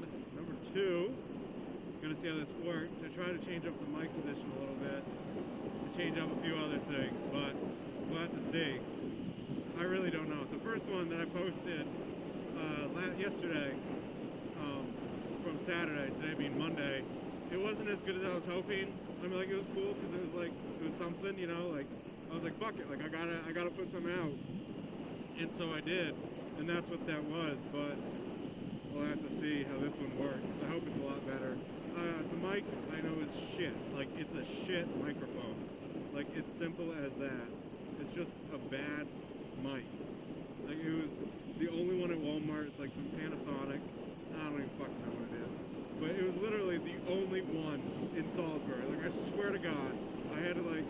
and number 2. Gonna see how this works. I try to change up the mic position a little bit, to change up a few other things, but we'll have to see. I really don't know. The first one that I posted yesterday, from Saturday, today being Monday, it wasn't as good as I was hoping. I mean, like, it was cool because it was like, it was something, you know, like, I was like, fuck it, like, I gotta put some out. And so I did, and that's what that was, but we'll have to see how this one works. I hope it's a lot better. The mic, I know it's shit. Like, it's a shit microphone. Like, it's simple as that. It's just a bad mic. Like, it was the only one at Walmart. It's like some Panasonic. I don't even fucking know what it is. But it was literally the only one in Salisbury. Like, I swear to God, I had to, like,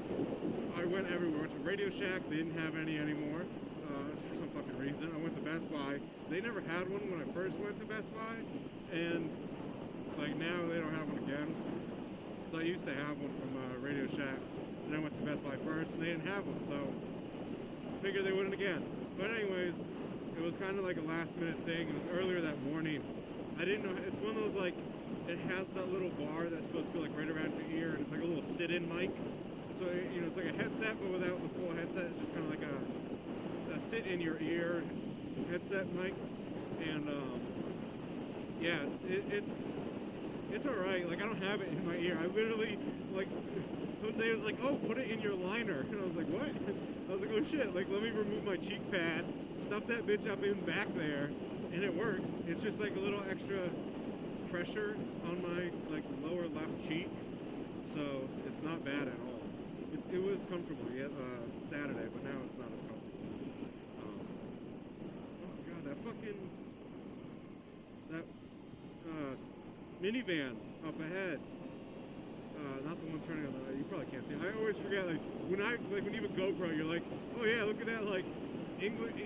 I went everywhere. I went to Radio Shack. They didn't have any anymore. For some fucking reason. I went to Best Buy. They never had one when I first went to Best Buy. And like, now they don't have one again. So I used to have one from Radio Shack, and I went to Best Buy first, and they didn't have one, so I figured they wouldn't again. But anyways, it was kind of like a last-minute thing. It was earlier that morning. I didn't know. It's one of those, like, it has that little bar that's supposed to go like right around your ear, and it's like a little sit-in mic. So, you know, it's like a headset, but without the full headset. It's just kind of like a sit-in-your-ear headset mic, and yeah, it's alright. Like, I don't have it in my ear. I literally, like, Jose was like, oh, put it in your liner. And I was like, what? I was like, oh shit, like, let me remove my cheek pad, stuff that bitch up in back there, and it works. It's just like a little extra pressure on my, like, lower left cheek, so it's not bad at all. It was comfortable Saturday, but now it's not as comfortable. Oh god, that fucking, minivan up ahead. Not the one turning on the, you probably can't see it. I always forget, like when you have a GoPro, you're like, oh yeah, look at that, like easily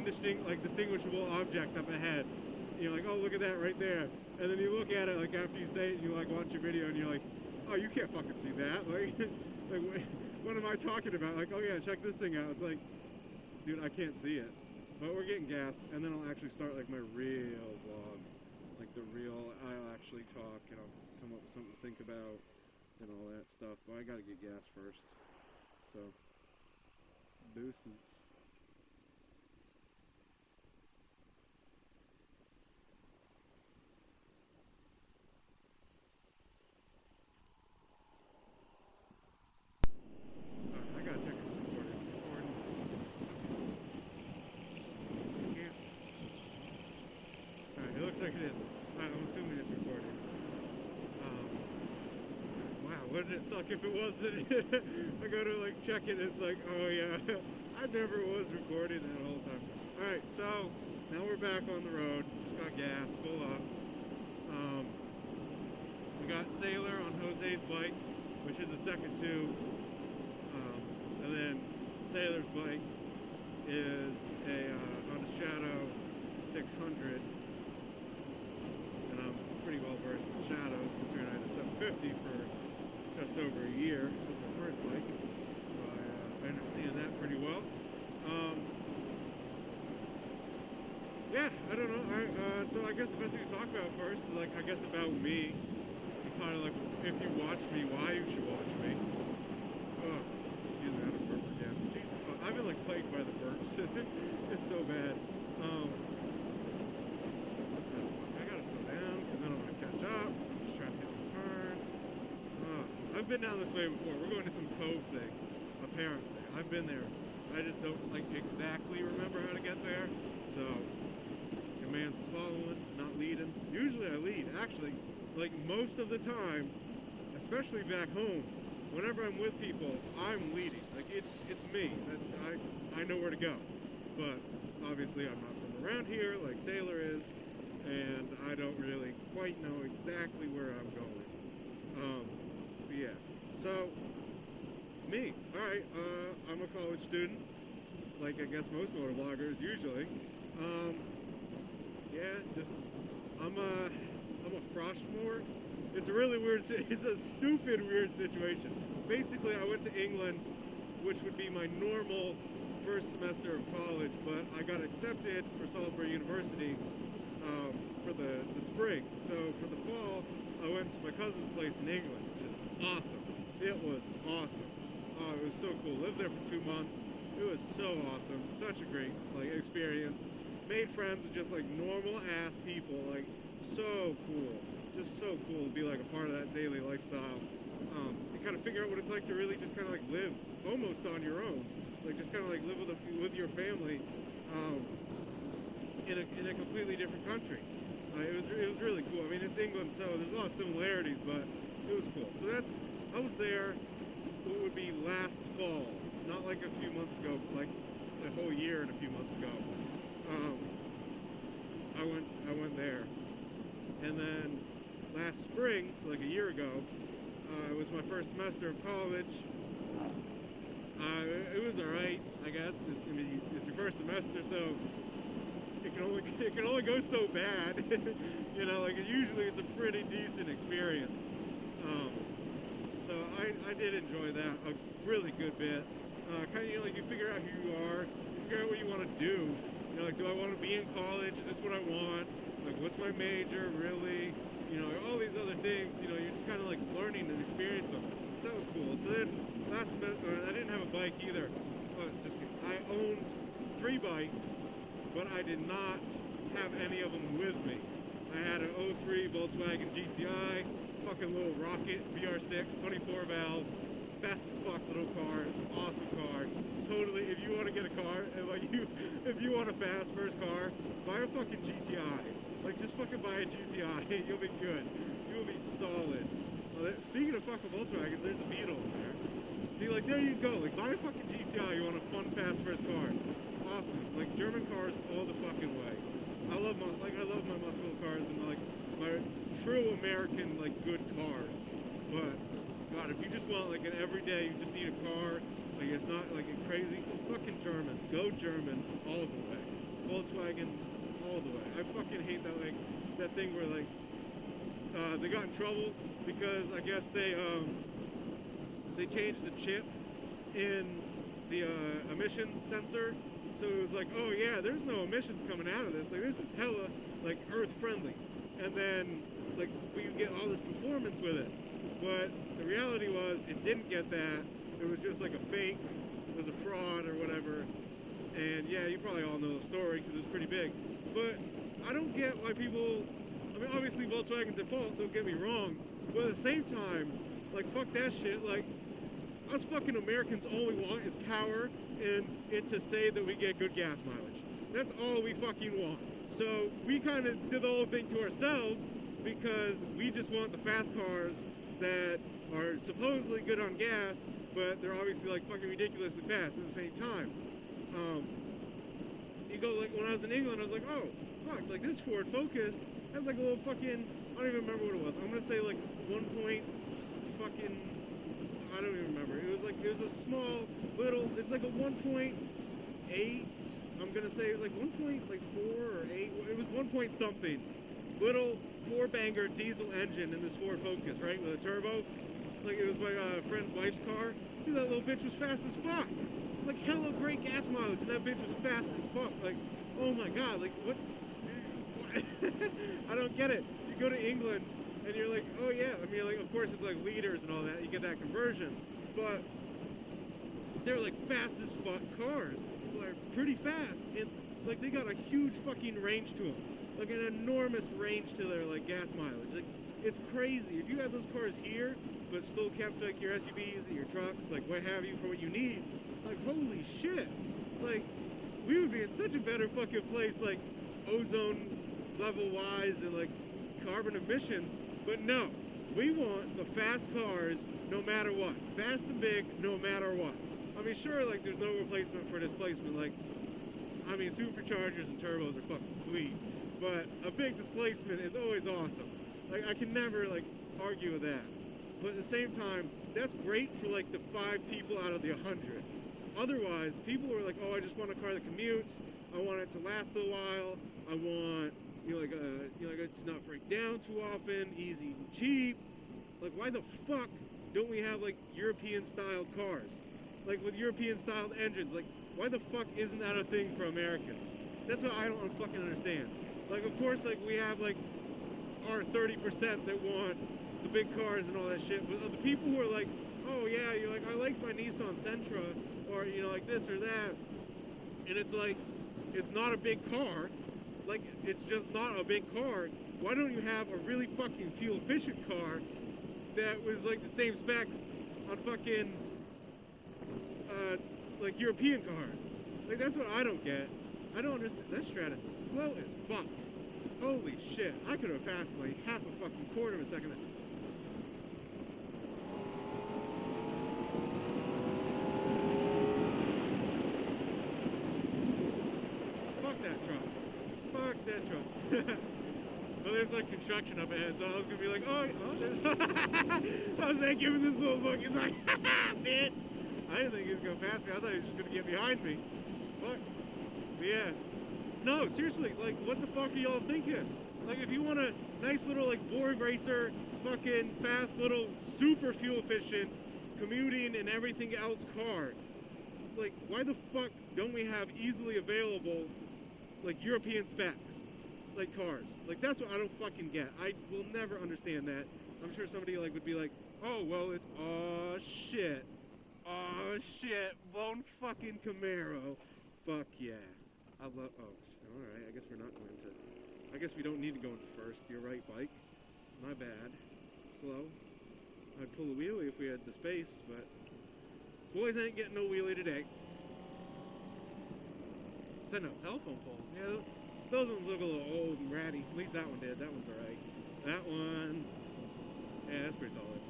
distinguishable object up ahead. And you're like, oh, look at that right there. And then you look at it, like, after you say it, and you like watch your video, and you're like, oh, you can't fucking see that. Like, what am I talking about? Like, oh yeah, check this thing out. It's like, dude, I can't see it. But we're getting gas, and then I'll actually start like my real vlog. Like I'll actually talk, and I'll come up with something to think about, and all that stuff. But I gotta get gas first. So, deuces. I gotta check if it's recording. Alright, it looks like it is. I'm assuming it's recording. Wow, wouldn't it suck if it wasn't? I go to like check it, it's like, oh yeah, I never was recording that whole time. Alright, so now we're back on the road. Just got gas, full up. We got Sailor on Jose's bike, which is the second two. And then Sailor's bike is a Honda Shadow 600. And I'm pretty well versed in shadows, considering I had a 750 for just over a year. That was my first bike, so I understand that pretty well. Yeah, I don't know. So I guess the best thing to talk about first is, like, I guess about me. And kind of like, if you watch me, why you should watch me. Oh, excuse me, I had a burp again. Jesus, I've been like plagued by the burps. It's so bad. I've been down this way before. We're going to some cove thing, apparently. I've been there. I just don't, like, exactly remember how to get there. So, your man's following, not leading. Usually I lead. Actually, like, most of the time, especially back home, whenever I'm with people, I'm leading. Like, it's me. I know where to go. But, obviously, I'm not from around here, like Sailor is, and I don't really quite know exactly where I'm going. Yeah, so, me, alright, I'm a college student, like I guess most motovloggers usually. Yeah, just, I'm a froshmore. It's a really weird, it's a stupid weird situation. Basically, I went to England, which would be my normal first semester of college, but I got accepted for Salisbury University for the spring. So for the fall, I went to my cousin's place in England, which is awesome. It was awesome. It was so cool. Lived there for 2 months. It was so awesome. Such a great experience. Made friends with just normal ass people. So cool. Just so cool to be a part of that daily lifestyle. And kind of figure out what it's like to really just kind of live almost on your own. Just kind of live with your family in a completely different country. It was really cool. I mean, it's England, so there's a lot of similarities, but it was cool. So I was there. It would be last fall, not a few months ago, a whole year and a few months ago. I went there, and then last spring, so a year ago, it was my first semester of college. It was all right, I guess. It's your first semester, so it can only go so bad. Usually it's a pretty decent experience. So I did enjoy that a really good bit. Kind of you figure out who you are, you figure out what you want to do. Do I want to be in college? Is this what I want? What's my major really? All these other things. You're just kind of learning and experiencing them. So that was cool. So then last semester, I didn't have a bike either. I owned 3 bikes, but I did not have any of them with me. I had an 03 Volkswagen GTI, fucking little rocket VR6, 24 valve, fast as fuck little car, awesome car. Totally, if you want to get a car, and if you want a fast first car, buy a fucking GTI. Just fucking buy a GTI, you'll be good. You'll be solid. Speaking of fucking Volkswagen, there's a Beetle in there. See, there you go. Buy a fucking GTI. You want a fun, fast first car. Awesome. German cars all the fucking way. I love my muscle cars and my true American good cars. But God, if you just want an everyday, you just need a car. It's not a crazy fucking German. Go German all the way. Volkswagen all the way. I fucking hate that that thing where they got in trouble because I guess they changed the chip in the emissions sensor. So it was oh yeah, there's no emissions coming out of this. This is hella earth friendly. And then we get all this performance with it. But the reality was it didn't get that. It was just a fake. It was a fraud or whatever. And yeah, you probably all know the story because it's pretty big. But I don't get why people. I mean, obviously Volkswagen's at fault. Don't get me wrong. But at the same time, fuck that shit. Us fucking Americans, all we want is power and to say that we get good gas mileage. That's all we fucking want. So we kind of did the whole thing to ourselves because we just want the fast cars that are supposedly good on gas, but they're obviously fucking ridiculously fast at the same time. You go when I was in England, I was oh fuck, this Ford Focus has a little fucking, I don't even remember what it was. I'm gonna say 1 point fucking, I don't even remember. It was a small little. It's a 1.8. I'm gonna say it was 1.4 or 8. It was 1 point something. Little 4-banger diesel engine in this Ford Focus, right, with a turbo. It was my friend's wife's car. Dude, that little bitch was fast as fuck. Hella great gas mileage, and that bitch was fast as fuck. Oh my god, what? I don't get it. You go to England. And you're oh yeah, I mean, of course it's liters and all that, you get that conversion, but they're fast as fuck cars. People are pretty fast, and they got a huge fucking range to them, an enormous range to their gas mileage. It's crazy. If you have those cars here, but still kept your SUVs and your trucks, what have you, for what you need, holy shit, we would be in such a better fucking place, ozone level wise and carbon emissions. But no, we want the fast cars no matter what. Fast and big no matter what. I mean, sure, there's no replacement for displacement. I mean, superchargers and turbos are fucking sweet. But a big displacement is always awesome. I can never, argue with that. But at the same time, that's great for, the 5 people out of the 100. Otherwise, people are oh, I just want a car that commutes. I want it to last a while. I want... to not break down too often, easy and cheap. Why the fuck don't we have European-styled cars? With European-styled engines. Why the fuck isn't that a thing for Americans? That's what I don't fucking understand. Like, of course, like, we have, like, our 30% that want the big cars and all that shit, but the people who are like, oh yeah, you're like, I like my Nissan Sentra, or, you know, like this or that, and it's like, it's not a big car, like, it's just not a big car. Why don't you have a really fucking fuel efficient car that was like the same specs on fucking like European cars? Like, that's what I don't get. I don't understand. That Stratus is slow as fuck. Holy shit, I could have passed like half a fucking quarter of a second. Fuck that truck. Fuck that truck. Well, there's like construction up ahead, so I was gonna be like, oh there's I was like giving this little look, he's like, bitch! I didn't think he was gonna pass me, I thought he was just gonna get behind me. But yeah. No, seriously, like, what the fuck are y'all thinking? Like, if you want a nice little, like, Borg racer, fucking fast little, super fuel efficient, commuting and everything else car, like, why the fuck don't we have easily available, like, European specs, like, cars? Like, that's what I don't fucking get. I will never understand that. I'm sure somebody, like, would be like, oh, well, it's, oh, shit, bone fucking Camaro. Fuck yeah. I love, oh, alright, I guess we're not going to, I guess we don't need to go in first. You're right, bike. My bad. Slow. I'd pull a wheelie if we had the space, but boys ain't getting no wheelie today. Said no, telephone pole. Yeah, those ones look a little old and ratty. At least that one did. That one's alright. That one, yeah, that's pretty solid.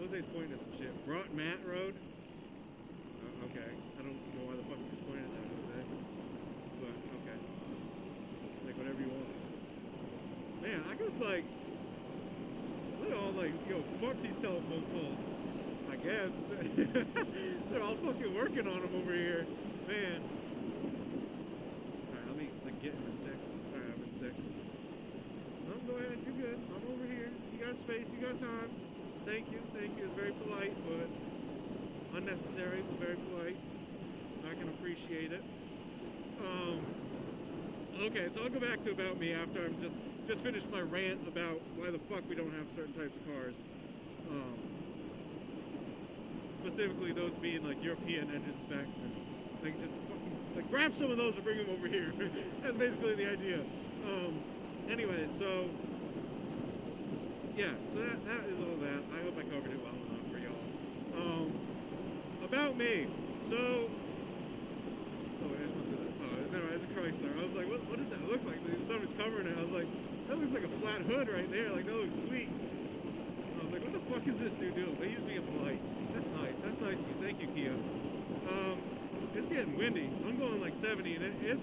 Jose's pointing at some shit. Brought Matt Road? Okay. I don't know why the fuck he's pointing at that, Jose. But, okay. Like, whatever you want. Man, I guess, like, they're all like, yo, fuck these telephone poles. I guess. They're all fucking working on them over here. Man. Alright, let me, like, get into 6. Alright, I'm in 6. No, go ahead, you're good. I'm over here. You got space, you got time. Thank you, thank you. It's very polite, but unnecessary, but very polite. I can appreciate it. Okay, so I'll go back to about me after I'm just finished my rant about why the fuck we don't have certain types of cars. Specifically those being like European engine specs, and like just fucking, like, grab some of those and bring them over here. That's basically the idea. Anyway, so yeah, so that is all that. I hope I covered it well enough for y'all. About me. So, no, it's a Chrysler. I was like, what does that look like? The sun was covering it. I was like, that looks like a flat hood right there. Like, that looks sweet. I was like, what the fuck is this dude doing? But he's being polite. That's nice. That's nice of you. Thank you, Kia. It's getting windy. I'm going like 70, and it's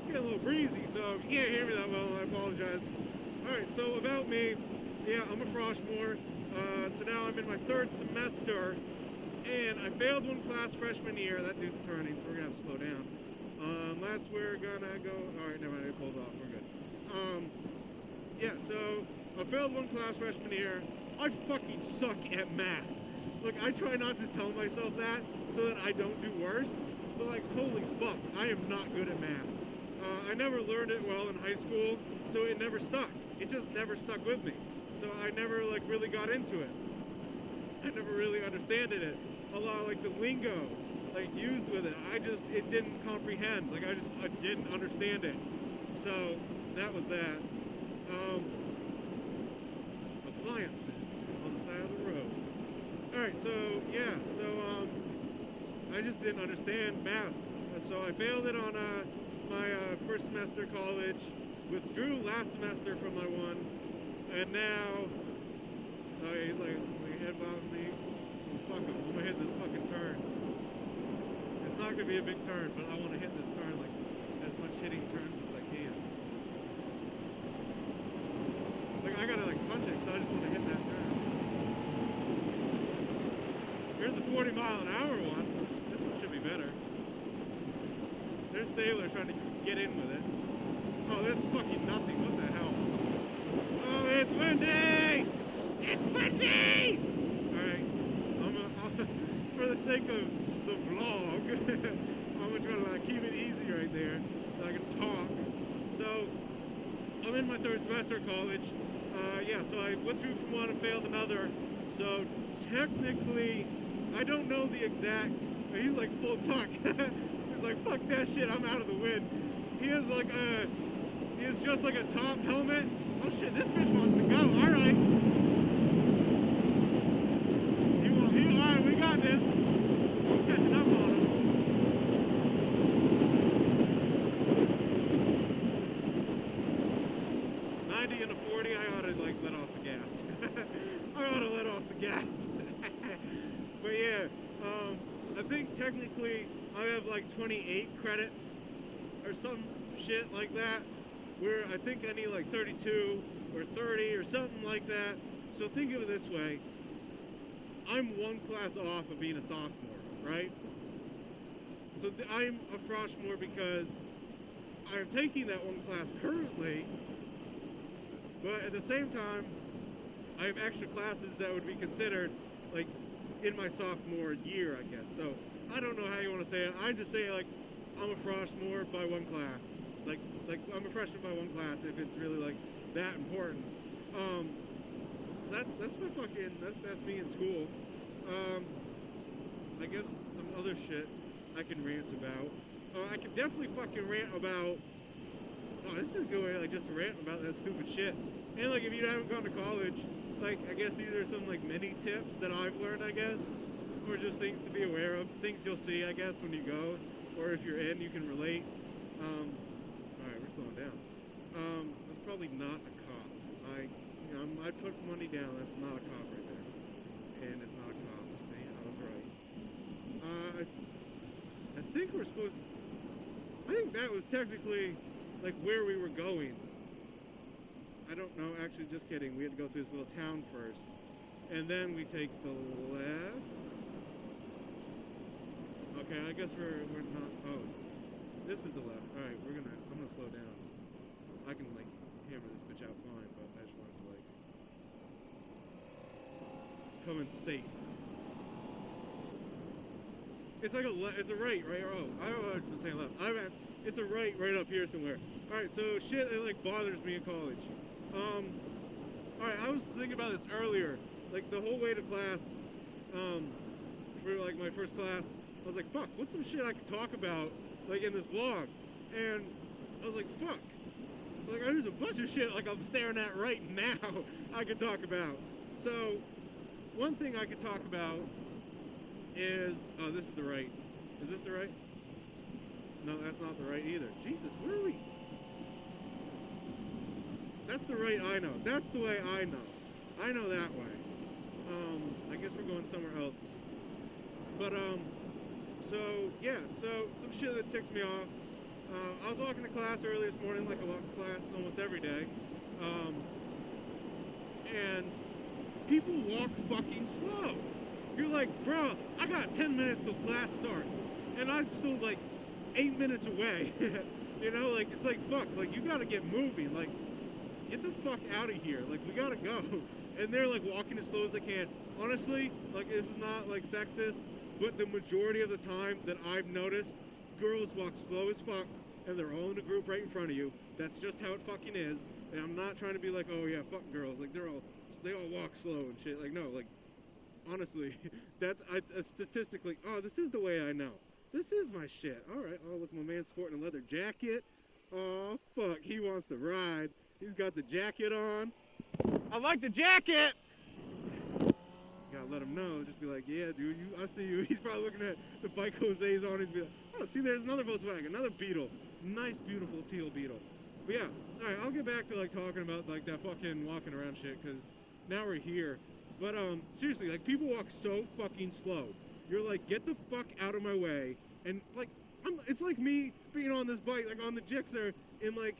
getting a little breezy. So if you can't hear me that well, I apologize. Alright, so about me. Yeah, I'm a Froshmore. So now I'm in my 3rd semester, and I failed one class freshman year. That dude's turning, so we're gonna have to slow down. Unless we're gonna go, alright, never mind, it pulls off, we're good. Yeah, so I failed one class freshman year. I fucking suck at math. Look, I try not to tell myself that so that I don't do worse, but like, holy fuck, I am not good at math. I never learned it well in high school, so it never stuck. It just never stuck with me. So I never like really got into it. I never really understood it. A lot of like the lingo, like used with it, it didn't comprehend. Like I didn't understand it. So that was that. Appliances on the side of the road. Alright, so yeah, so I just didn't understand math. So I failed it on my first semester college, withdrew last semester from my one, and now he's like head bombs me. Oh, fuck him, I'm gonna hit this fucking turn. It's not gonna be a big turn, but I want to hit this turn like as much hitting turns as I can. Like I gotta like punch it, so I just want to hit that turn. Here's the 40-mile-an-hour one. This one should be better. There's Sailor trying to get in with it. Oh, that's fucking nothing. What the hell? Oh, it's windy! It's windy! Alright. For the sake of the vlog, I'm gonna try to like keep it easy right there so I can talk. So, in my third semester of college. Yeah, so I went through from one and failed another. So technically, I don't know the exact. He's like full tuck. He's like, fuck that shit, I'm out of the wind. He has like he has just like a top helmet. Oh shit, this bitch wants to go. All right. All right, we got this. We're catching up on him. In a 40, I ought to like let off the gas. I ought to let off the gas. But yeah, I think technically I have like 28 credits or some shit like that, where I think I need like 32 or 30 or something like that. So think of it this way. I'm one class off of being a sophomore, right? So I'm a freshman because I'm taking that one class currently. But at the same time, I have extra classes that would be considered, like, in my sophomore year, I guess. So, I don't know how you want to say it. I just say, like, I'm a freshman by one class. Like I'm a freshman by one class if it's really, like, that important. So that's my fucking, that's me in school. I guess some other shit I can rant about. I can definitely fucking rant about. Oh, this is good way, like, just to rant about that stupid shit. And, like, if you haven't gone to college, like, I guess these are some, like, mini tips that I've learned, I guess. Or just things to be aware of. Things you'll see, I guess, when you go. Or if you're in, you can relate. Alright, we're slowing down. That's probably not a cop. I put money down, that's not a cop right there. And it's not a cop. See, I was right. I think we're supposed to... I think that was technically... like where we were going. I don't know, actually, just kidding. We had to go through this little town first. And then we take the left. Okay, I guess we're not, oh. This is the left. Alright, I'm gonna slow down. I can, like, hammer this bitch out fine, but I just wanted to, like, come in safe. It's like it's a right? Oh, I don't know what I'm saying left. It's a right up here somewhere. Alright, so shit that like bothers me in college. Alright, I was thinking about this earlier. Like the whole way to class, for like my first class, I was like, fuck, what's some shit I could talk about, like in this vlog? And I was like, fuck. Like there's a bunch of shit like I'm staring at right now I could talk about. So, one thing I could talk about is, oh, this is the right. Is this the right? No, that's not the right either. Jesus, where are we? That's the right I know. That's the way I know. I know that way. I guess we're going somewhere else. But, so, yeah, so some shit that ticks me off. I was walking to class earlier this morning, like I walk to class almost every day. And people walk fucking slow. You're like, bro, I got 10 minutes till class starts. And I'm still like 8 minutes away. You know, like, it's like, fuck, like, you gotta get moving. Like, get the fuck out of here. Like, we gotta go. And they're like walking as slow as they can. Honestly, like, this is not like sexist, but the majority of the time that I've noticed, girls walk slow as fuck, and they're all in a group right in front of you. That's just how it fucking is. And I'm not trying to be like, oh yeah, fuck girls. Like, they all walk slow and shit. Like, no, like, honestly, that's, statistically, oh, this is the way I know. This is my shit. Alright, oh, look, my man's sporting a leather jacket. Oh, fuck, he wants to ride. He's got the jacket on. I like the jacket! Gotta let him know. Just be like, yeah, dude, I see you. He's probably looking at the bike Jose's on. He's be like, oh, see, there's another Volkswagen, another Beetle. Nice, beautiful teal Beetle. But yeah, alright, I'll get back to, like, talking about, like, that fucking walking around shit, because now we're here. But, seriously, like, people walk so fucking slow. You're like, get the fuck out of my way. And, like, it's like me being on this bike, like, on the Gixxer, in, like,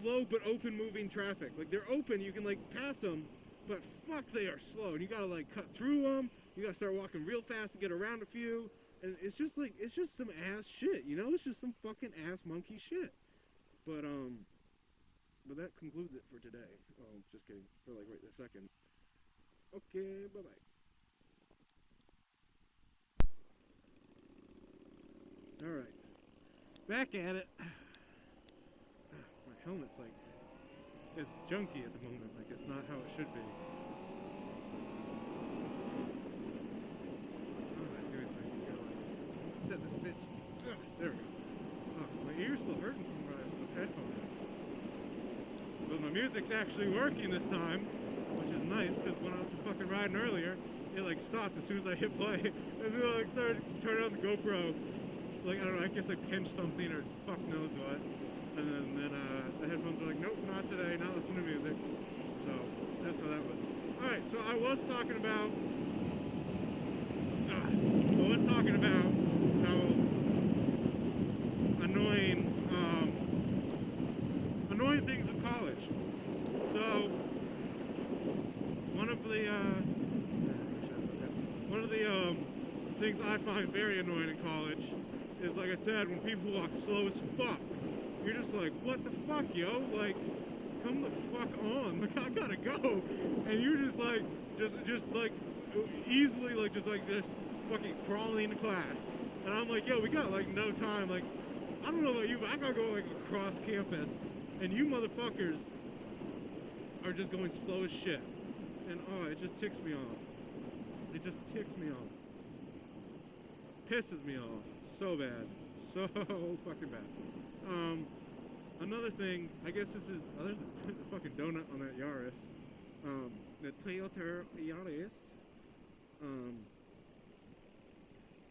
slow but open-moving traffic. Like, they're open, you can, like, pass them, but fuck, they are slow. And you gotta, like, cut through them. You gotta start walking real fast to get around a few. And it's just, like, it's just some ass shit, you know? It's just some fucking ass monkey shit. But that concludes it for today. Oh, just kidding. For, like, right this second. Okay, bye-bye. Alright. Back at it. My helmet's like... it's junky at the moment. Like, it's not how it should be. Set this bitch. There we go. Oh, my ear's still hurting from my headphones. But my music's actually working this time, which is nice, because when I was just fucking riding earlier, it like stopped as soon as I hit play. As soon as I like started turning on the GoPro, like, I don't know, I guess I pinched something or fuck knows what. And then the headphones were like, nope, not today, not listening to music. So that's how that was. Alright, so I was talking about how annoying things in college. So one of the things I find very annoying in college is, like I said, when people walk slow as fuck. You're just like, what the fuck, yo? Like, come the fuck on. Like, I gotta go. And you're just like, just like easily like just fucking crawling to class. And I'm like, yo, we got like no time. Like, I don't know about you, but I gotta go like across campus, and you motherfuckers are just going slow as shit. And oh, it just ticks me off. It just ticks me off. Pisses me off. So bad. So fucking bad. Another thing, I guess this is, there's a fucking donut on that Yaris. The Toyota Yaris.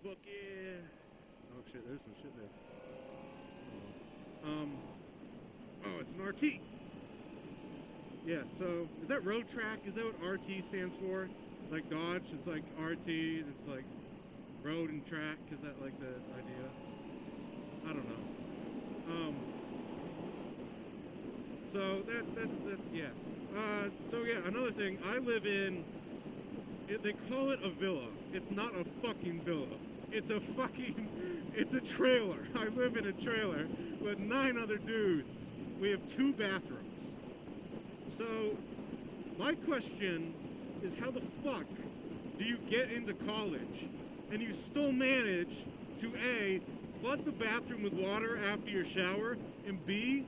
Fuck yeah. Oh shit, there's some shit there. Oh, it's an RT. Yeah, so, is that road track? Is that what RT stands for? Like Dodge, it's like RT, it's like road and track, is that like the idea? I don't know. So that's yeah. So yeah, another thing, I live in, they call it a villa. It's not a fucking villa. It's a trailer. I live in a trailer with 9 other dudes. We have 2 bathrooms. So, my question is, how the fuck do you get into college and you still manage to A, flood the bathroom with water after your shower, and B,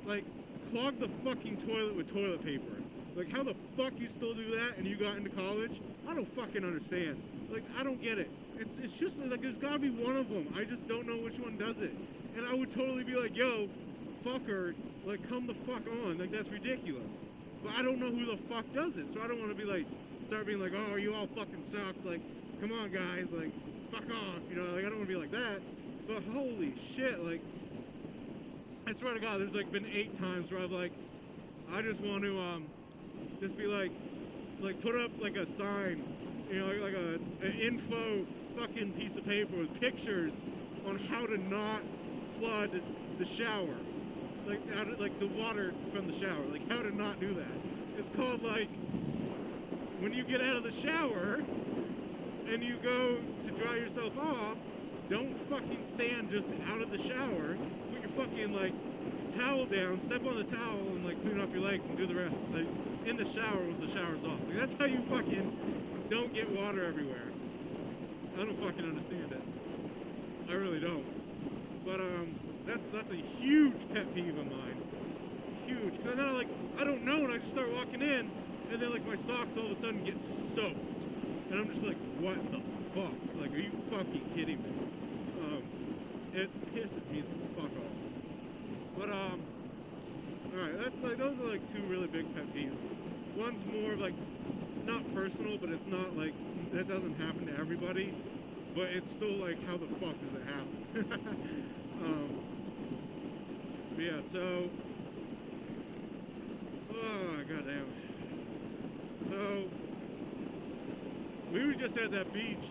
like, clog the fucking toilet with toilet paper? Like, how the fuck you still do that and you got into college? I don't fucking understand. Like, I don't get it. It's just, like, there's gotta be one of them. I just don't know which one does it. And I would totally be like, yo, fucker, like, come the fuck on. Like, that's ridiculous. But I don't know who the fuck does it. So I don't want to be like, start being like, oh, you all fucking suck. Like, come on, guys. Like, fuck off. You know, like, I don't want to be like that. But holy shit, like, I swear to God, there's, like, been 8 times where I've, like, I just want to, just be like, put up, like, a sign, you know, like an info fucking piece of paper with pictures on how to not flood the shower. Like, how to, like, the water from the shower. Like, how to not do that. It's called, like, when you get out of the shower and you go to dry yourself off, don't fucking stand just out of the shower. Put your fucking, like, towel down, step on the towel, and, like, clean off your legs and do the rest. Like, in the shower once the shower's off. Like, that's how you fucking don't get water everywhere. I don't fucking understand it. I really don't. But, that's a huge pet peeve of mine. Huge. Because then I don't know, and I just start walking in, and then, like, my socks all of a sudden get soaked. And I'm just like, what the fuck? Like, are you fucking kidding me? It pisses me the fuck off. But, alright, that's like, those are, like, 2 really big pet peeves. One's more, like, not personal, but it's not, like, that doesn't happen to everybody. But it's still, like, how the fuck does it happen? Yeah, so, oh, goddamn. So, we were just at that beach,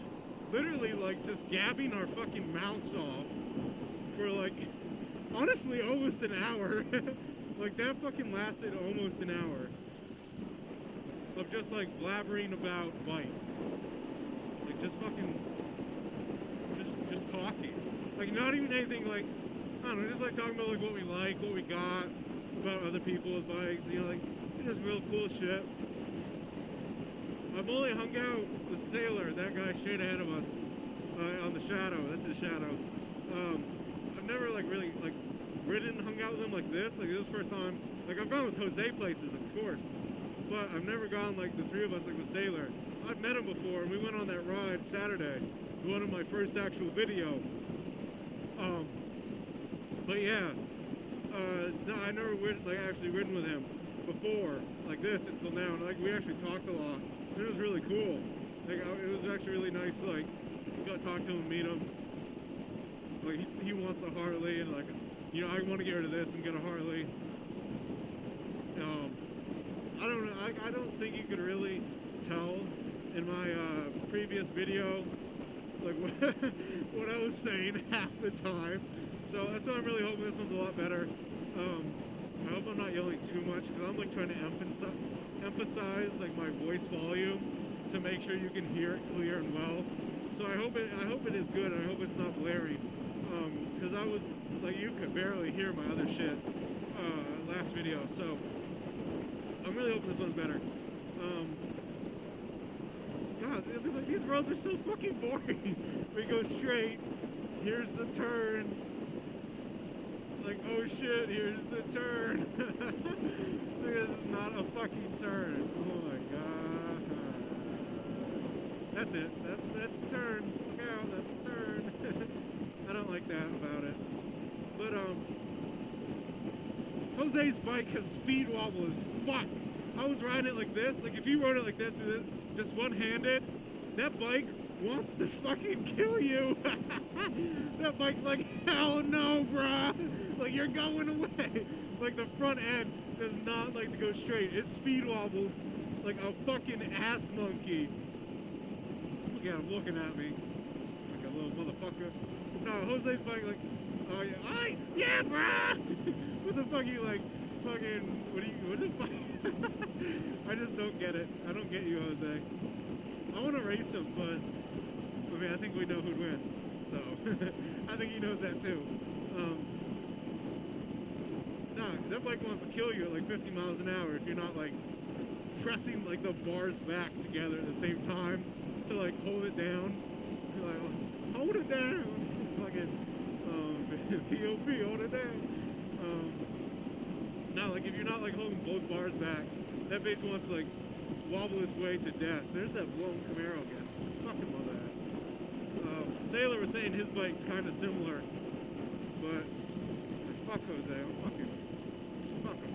literally, like, just gabbing our fucking mouths off for, like, honestly, almost an hour. Like, that fucking lasted almost an hour of just, like, blabbering about bikes. Like, just fucking, just talking. Like, not even anything, like, I don't know, just, like, talking about, like, what we like, what we got, about other people with bikes, you know, like, just real cool shit. I've only hung out with Sailor, that guy straight ahead of us, on the Shadow, that's his Shadow. I've never, like, really, like, ridden and hung out with him like this. Like, this was the first time. Like, I've gone with Jose places, of course, but I've never gone, like, the three of us, like, with Sailor. I've met him before, and we went on that ride Saturday. It was one of my first actual video. But yeah, no, I never actually ridden with him before, like this, until now. And, like, we actually talked a lot. It was really cool. Like, it was actually really nice, like, got to talk to him, meet him. Like, he wants a Harley, and, like, you know, I want to get rid of this and get a Harley. I don't know, I don't think you could really tell in my previous video, like, what I was saying half the time. So that's why I'm really hoping this one's a lot better. I hope I'm not yelling too much, because I'm, like, trying to emphasize, like, my voice volume to make sure you can hear it clear and well. So I hope it is good, and I hope it's not blaring. Because I was, like, you could barely hear my other shit last video. So I'm really hoping this one's better. God, like, these roads are so fucking boring. We go straight. Here's the turn. Like, oh shit, here's the turn. This is not a fucking turn. Oh my god. That's it. That's the turn. Look out, that's the turn. I don't like that about it. But Jose's bike has speed wobble as fuck. I was riding it like this. Like, if you rode it like this, just one-handed, that bike wants to fucking kill you. That bike's like, hell no, bruh. Like, you're going away. Like, the front end does not like to go straight. It speed wobbles like a fucking ass monkey. Look at him looking at me like a little motherfucker. No, Jose's bike, like, oh yeah, yeah, bruh. What the fuck you, like, fucking, what the fuck? I just don't get it. I don't get you, Jose. I want to race him, but I mean, I think we know who'd win. So I think he knows that too. Nah, that bike wants to kill you at like 50 miles an hour if you're not, like, pressing, like, the bars back together at the same time to, like, hold it down. You're like, oh, hold it down. Fucking POP, hold it down. No, like, if you're not, like, holding both bars back, that bitch wants to, like, wobble its way to death. There's that blown Camaro again. Fucking love that. Sailor was saying his bike's kind of similar, but fuck Jose, I'm fucking fuck him.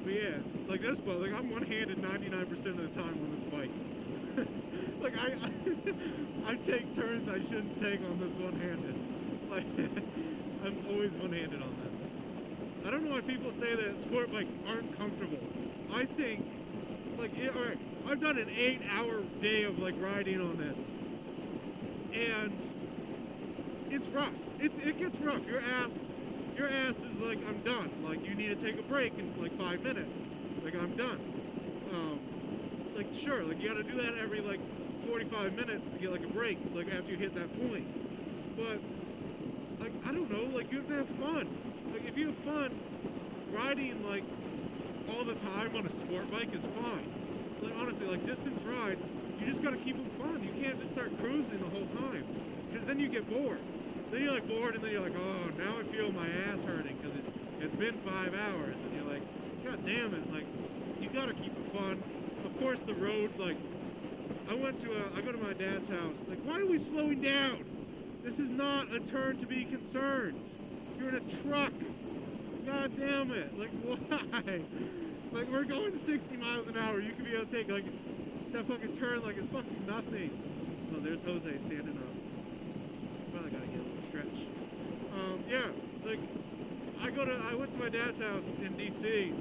But yeah, like this bike, like, I'm one-handed 99% of the time on this bike. Like, I take turns I shouldn't take on this one-handed. Like, I'm always one-handed on this. I don't know why people say that sport bikes aren't comfortable. I think, like, alright, I've done an 8-hour day of, like, riding on this, and it's rough. It gets rough. Your ass is like, I'm done. Like, you need to take a break in like 5 minutes. Like, I'm done. Like, sure, like, you gotta do that every like 45 minutes to get like a break, like, after you hit that point. But, like, I don't know, like, you have to have fun. Like, if you have fun, riding, like, all the time on a sport bike is fine. Like, honestly, like, distance rides, you just gotta keep them fun. You can't just start cruising the whole time, because then you get bored. Then you're, like, bored, and then you're like, oh, now I feel my ass hurting, because it's been 5 hours, and you're like, god damn it, like, you gotta keep it fun. Of course, the road, like, I go to my dad's house, like, why are we slowing down? This is not a turn to be concerned. You're in a truck. God damn it. Like, why? Like, we're going 60 miles an hour. You could be able to take, like, that fucking turn like it's fucking nothing. Oh, there's Jose standing up. Probably gotta get a little stretch. Yeah, like, I went to my dad's house in DC,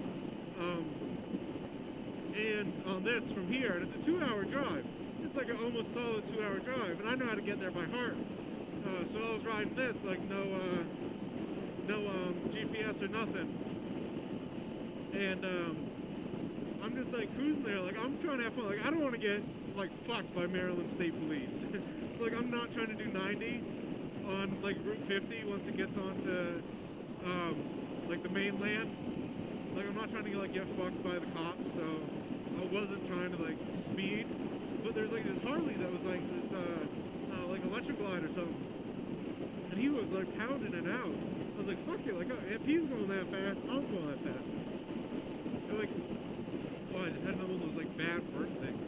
and on this from here, and it's a 2-hour drive. It's like an almost solid 2-hour drive, and I know how to get there by heart. So I was riding this, like, no GPS or nothing. And I'm just, like, cruising there, like, I'm trying to have fun. Like, I don't want to get, like, fucked by Maryland State Police. So, like, I'm not trying to do 90 on, like, Route 50 once it gets onto, like, the mainland. Like, I'm not trying to, like, get fucked by the cops, so I wasn't trying to, like, speed. But there's, like, this Harley that was, like, this, like, electric glide or something. And he was like pounding it out. I was like, fuck it, like if he's going that fast, I'm going that fast. And like, oh, I just had another one of those like bad bird things.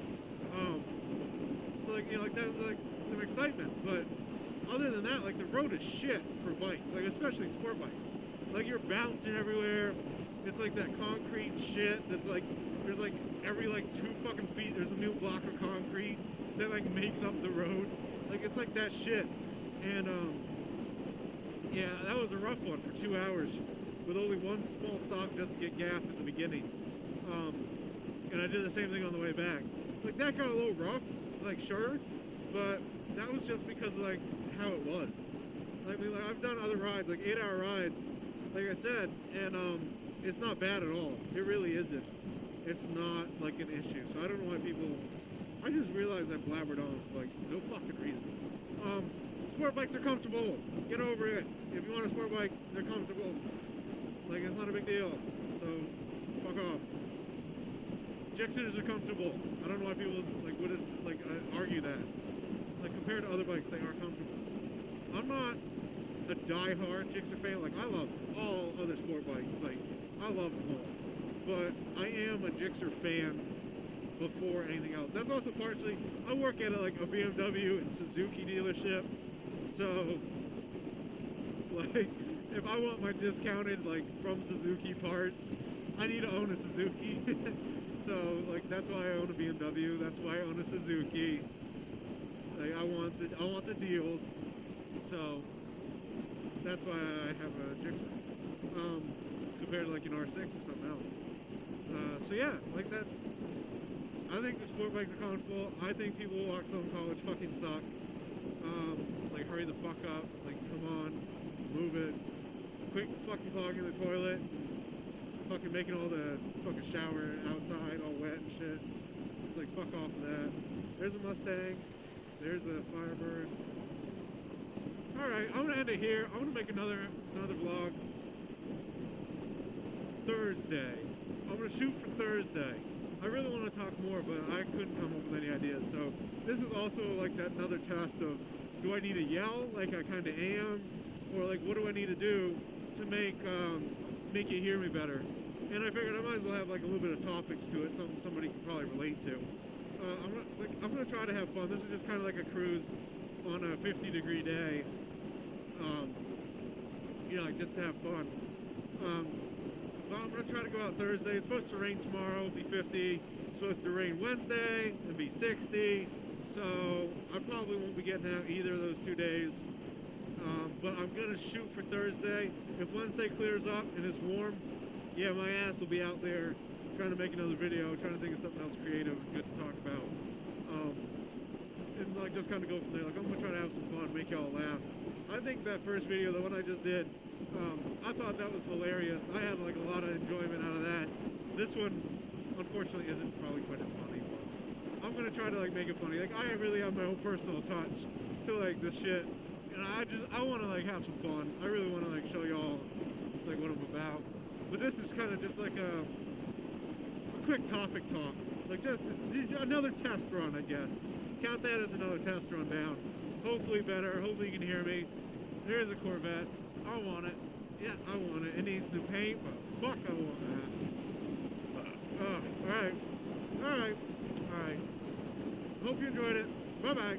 So like, you know, like that was like some excitement. But other than that, like the road is shit for bikes, like especially sport bikes. Like you're bouncing everywhere. It's like that concrete shit that's like, there's like every like 2 fucking feet there's a new block of concrete that like makes up the road. Like it's like that shit. And yeah, that was a rough one for 2 hours with only one small stop just to get gas at the beginning. And I did the same thing on the way back. Like that got a little rough, like sure, but that was just because of like how it was. Like, I mean, like I've done other rides, like 8-hour rides, like I said, and it's not bad at all. It really isn't. It's not like an issue. So I don't know why people. I just realized I blabbered on for like no fucking reason. Sport bikes are comfortable. Get over it. If you want a sport bike, they're comfortable. Like it's not a big deal. So fuck off. Gixxers are comfortable. I don't know why people like would like argue that. Like compared to other bikes, they are comfortable. I'm not a die-hard Gixxer fan. Like I love all other sport bikes. Like I love them all. But I am a Gixxer fan before anything else. That's also partially, I work at like a BMW and Suzuki dealership, so like if I want my discounted like from Suzuki parts, I need to own a Suzuki. So like that's why I own a BMW, that's why I own a Suzuki. Like I want the deals, so that's why I have a Gixxer compared to like an R6 or something else. So yeah, like that's, I think the sport bikes are comfortable. I think people who walk Southern College fucking suck. Like hurry the fuck up, like come on, move it. Quit fucking clogging the toilet. Fucking making all the fucking shower outside all wet and shit. It's like fuck off of that. There's a Mustang. There's a Firebird. Alright, I'm gonna end it here. I'm gonna make another vlog Thursday. I'm gonna shoot for Thursday. I really want to talk more, but I couldn't come up with any ideas. So this is also like that another test of, do I need to yell like I kind of am, or like what do I need to do to make you hear me better? And I figured I might as well have like a little bit of topics to it, something somebody can probably relate to. I'm gonna try to have fun. This is just kind of like a cruise on a 50-degree day. You know, like just to have fun. Well, I'm going to try to go out Thursday. It's supposed to rain tomorrow, be 50. It's supposed to rain Wednesday, and be 60. So I probably won't be getting out either of those 2 days. But I'm going to shoot for Thursday. If Wednesday clears up and it's warm, yeah, my ass will be out there trying to make another video, trying to think of something else creative and good to talk about. And like just kind of go from there. Like I'm going to try to have some fun, make y'all laugh. I think that first video, the one I just did, I thought that was hilarious. I had like a lot of enjoyment out of that. This one, unfortunately, isn't probably quite as funny. But I'm gonna try to like make it funny. Like I really have my own personal touch to like this shit, and I want to like have some fun. I really want to like show y'all like what I'm about. But this is kind of just like a quick topic talk, like just another test run, I guess. Count that as another test run down. Hopefully better. Hopefully you can hear me. There's a Corvette. I want it. Yeah, I want it. It needs new paint, but fuck, I want that. Alright. Alright. Alright. Hope you enjoyed it. Bye-bye.